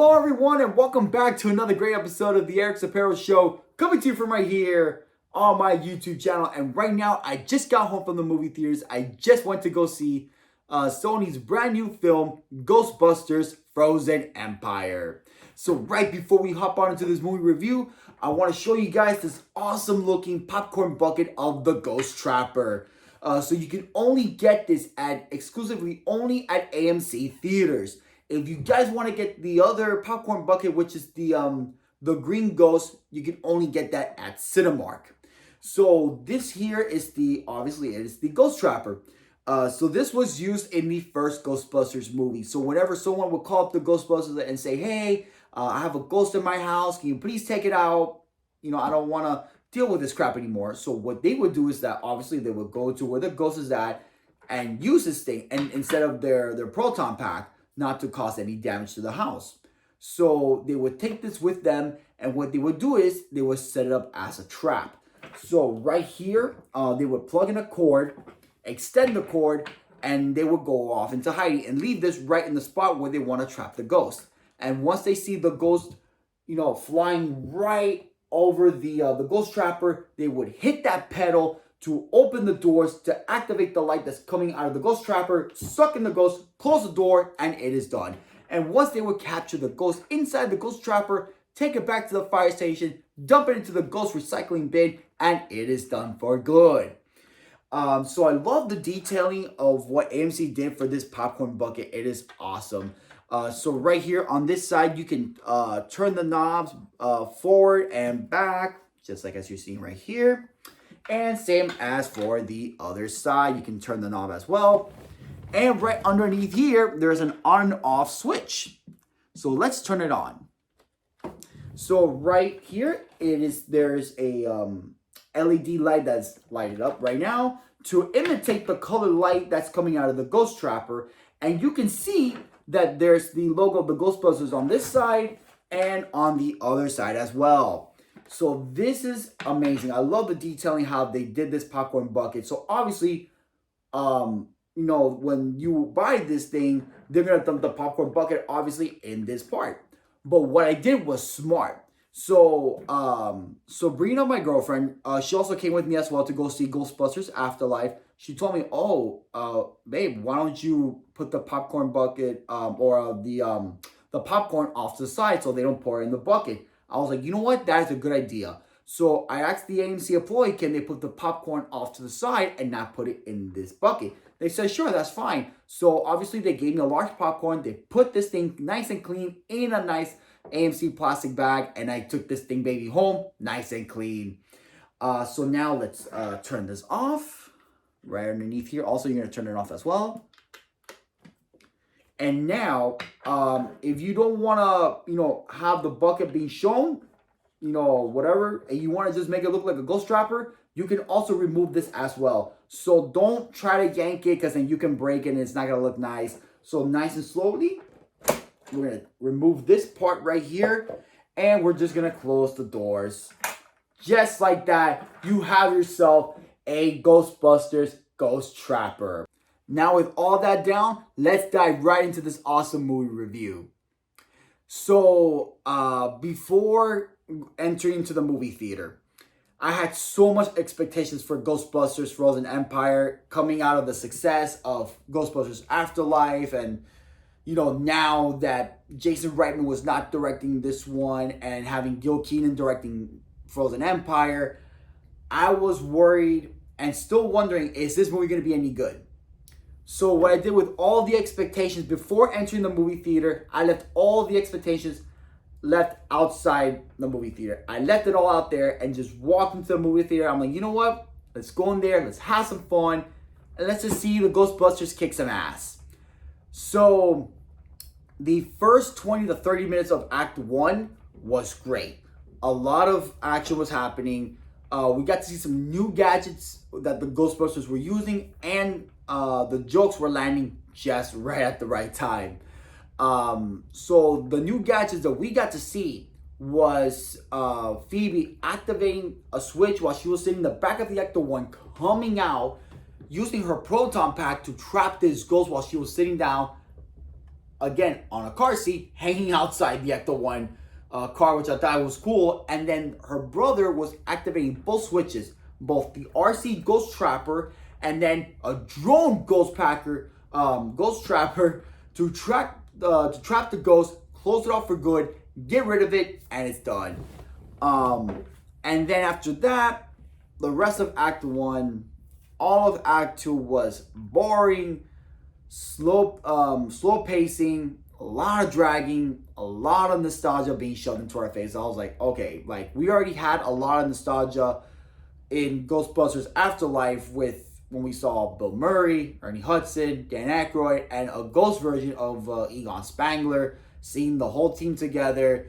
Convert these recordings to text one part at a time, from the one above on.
Hello everyone and welcome back to another great episode of the Eric's Apparel Show, coming to you from right here on my YouTube channel. And right now I just got home from the movie theaters. I just went to go see Sony's brand new film, Ghostbusters Frozen Empire. So right before we hop on into this movie review, I want to show you guys this awesome looking popcorn bucket of the Ghost Trapper. So you can only get this exclusively only at AMC Theaters. If you guys want to get the other popcorn bucket, which is the Green Ghost, you can only get that at Cinemark. So this here is obviously it is the Ghost Trapper. So this was used in the first Ghostbusters movie. So whenever someone would call up the Ghostbusters and say, hey, I have a ghost in my house, can you please take it out? You know, I don't want to deal with this crap anymore. So what they would do is that obviously they would go to where the ghost is at and use this thing, and instead of their proton pack, not to cause any damage to the house. So they would take this with them, and what they would do is they would set it up as a trap. So right here, they would plug in a cord, extend the cord, and they would go off into hiding and leave this right in the spot where they want to trap the ghost. And once they see the ghost, flying right over the Ghost Trapper, they would hit that pedal to open the doors to activate the light that's coming out of the Ghost Trapper, suck in the ghost, close the door, and it is done. And once they would capture the ghost inside the Ghost Trapper, take it back to the fire station, dump it into the ghost recycling bin, and it is done for good. So I love the detailing of what AMC did for this popcorn bucket. It is awesome. So right here on this side, you can turn the knobs forward and back, just like as you're seeing right here. And same as for the other side, you can turn the knob as well. And right underneath here, there's an on and off switch. So let's turn it on. So right here, there's a LED light that's lighted up right now to imitate the color light that's coming out of the Ghost Trapper. And you can see that there's the logo of the Ghostbusters on this side and on the other side as well. So this is amazing. I love the detailing how they did this popcorn bucket. So obviously, when you buy this thing, they're going to dump the popcorn bucket obviously in this part. But what I did was smart. So Sabrina, my girlfriend, she also came with me as well to go see Ghostbusters Afterlife. She told me, babe, why don't you put the popcorn bucket or the popcorn off to the side so they don't pour it in the bucket. I was like, you know what? That is a good idea. So I asked the AMC employee, can they put the popcorn off to the side and not put it in this bucket? They said, sure, that's fine. So obviously they gave me a large popcorn. They put this thing nice and clean in a nice AMC plastic bag. And I took this thing baby home, nice and clean. So now let's turn this off. Right underneath here. Also, you're going to turn it off as well. And now, if you don't want to, have the bucket being shown, whatever, and you want to just make it look like a Ghost Trapper, you can also remove this as well. So don't try to yank it because then you can break it and it's not going to look nice. So nice and slowly, we're going to remove this part right here and we're just going to close the doors. Just like that, you have yourself a Ghostbusters Ghost Trapper. Now with all that down, let's dive right into this awesome movie review. So before entering into the movie theater, I had so much expectations for Ghostbusters Frozen Empire coming out of the success of Ghostbusters Afterlife. And, now that Jason Reitman was not directing this one and having Gil Keenan directing Frozen Empire, I was worried and still wondering, is this movie going to be any good? So what I did with all the expectations before entering the movie theater, I left all the expectations left outside the movie theater. I left it all out there and just walked into the movie theater. I'm like, you know what? Let's go in there. Let's have some fun. And let's just see the Ghostbusters kick some ass. So the first 20 to 30 minutes of Act 1 was great. A lot of action was happening. We got to see some new gadgets that the Ghostbusters were using, and the jokes were landing just right at the right time. So the new gadgets that we got to see was Phoebe activating a switch while she was sitting in the back of the Ecto-1, coming out, using her proton pack to trap this ghost while she was sitting down again, on a car seat, hanging outside the Ecto 1 car, which I thought was cool. And then her brother was activating both switches, both the RC Ghost Trapper and then a drone Ghost Trapper to trap the ghost, close it off for good, get rid of it, and it's done. And then after that, the rest of Act 1, all of Act 2 was boring, slow pacing, a lot of dragging, a lot of nostalgia being shoved into our face. I was like, okay, like we already had a lot of nostalgia in Ghostbusters Afterlife with when we saw Bill Murray, Ernie Hudson, Dan Aykroyd, and a ghost version of Egon Spangler, seeing the whole team together,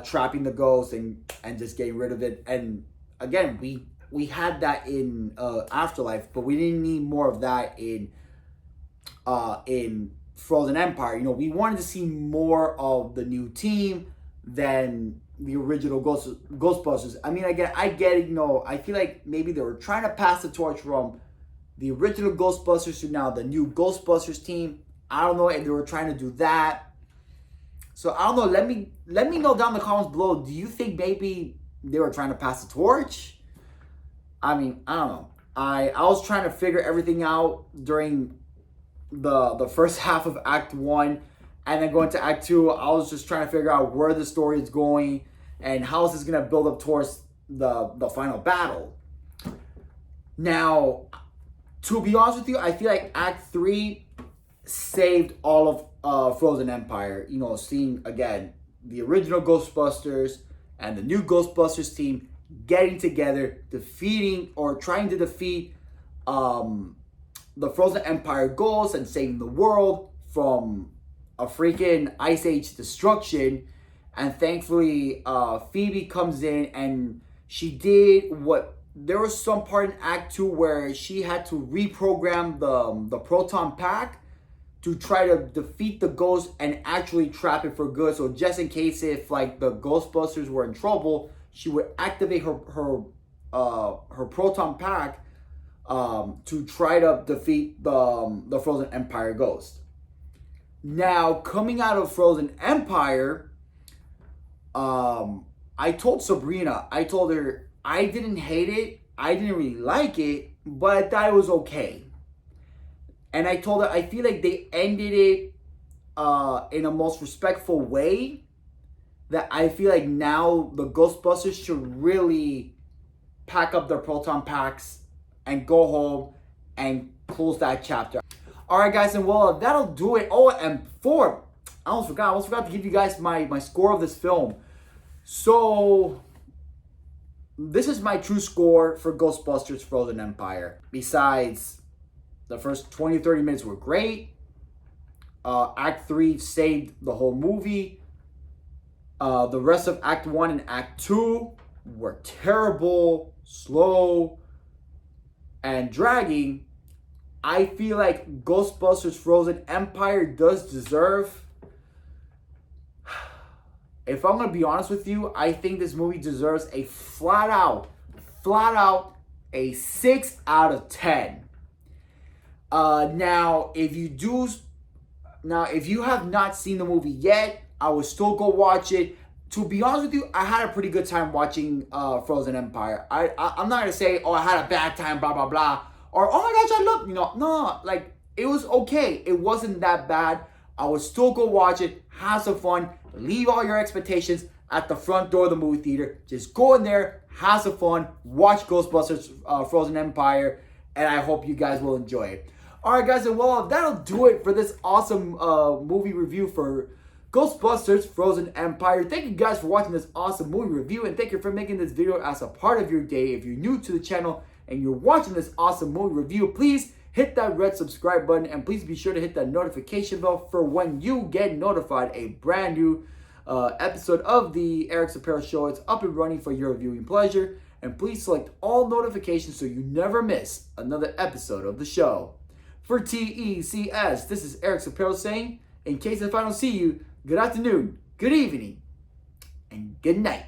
trapping the ghost and just getting rid of it. And again, we had that in Afterlife, but we didn't need more of that in Frozen Empire. You know, we wanted to see more of the new team than the original Ghostbusters. I mean, again, I get it. You know, I feel like maybe they were trying to pass the torch from the original Ghostbusters to now the new Ghostbusters team. I don't know if they were trying to do that. So I don't know. Let me know down in the comments below. Do you think maybe they were trying to pass the torch? I mean, I don't know. I was trying to figure everything out during the first half of Act 1, and then going to Act 2, I was just trying to figure out where the story is going and how is this going to build up towards the final battle. Now, to be honest with you, I feel like Act 3 saved all of Frozen Empire. You know, seeing, again, the original Ghostbusters and the new Ghostbusters team getting together, defeating or trying to defeat the Frozen Empire ghosts and saving the world from a freaking Ice Age destruction. And thankfully, Phoebe comes in and she did what... There was some part in Act 2 where she had to reprogram the proton pack to try to defeat the ghost and actually trap it for good. So just in case if like the Ghostbusters were in trouble, she would activate her proton pack to try to defeat the Frozen Empire ghost. Now, coming out of Frozen Empire, I told Sabrina, I told her I didn't hate it, I didn't really like it, but I thought it was okay. And I told her I feel like they ended it in a most respectful way, that I feel like now the Ghostbusters should really pack up their proton packs and go home and close that chapter. Alright guys, and well, that'll do it. Oh, and I almost forgot to give you guys my score of this film. So this is my true score for Ghostbusters Frozen Empire. Besides, the first 20-30 minutes were great. Act 3 saved the whole movie. The rest of Act 1 and Act 2 were terrible, slow, and dragging. I feel like Ghostbusters Frozen Empire does deserve... If I'm going to be honest with you, I think this movie deserves a flat out a 6 out of 10. Now, if you have not seen the movie yet, I would still go watch it. To be honest with you, I had a pretty good time watching Frozen Empire. I'm not going to say, oh, I had a bad time, blah, blah, blah. Or, oh my gosh, I love, no, like, it was okay. It wasn't that bad. I would still go watch it, have some fun, leave all your expectations at the front door of the movie theater. Just go in there, have some fun, watch Ghostbusters Frozen Empire, and I hope you guys will enjoy it. Alright guys, and well, that'll do it for this awesome movie review for Ghostbusters Frozen Empire. Thank you guys for watching this awesome movie review, and thank you for making this video as a part of your day. If you're new to the channel and you're watching this awesome movie review, please hit that red subscribe button, and please be sure to hit that notification bell for when you get notified a brand new episode of the Eric's Apparel Show. It's up and running for your viewing pleasure, and please select all notifications so you never miss another episode of the show. For TECS, this is Eric's Apparel saying, in case if I don't see you, good afternoon, good evening, and good night.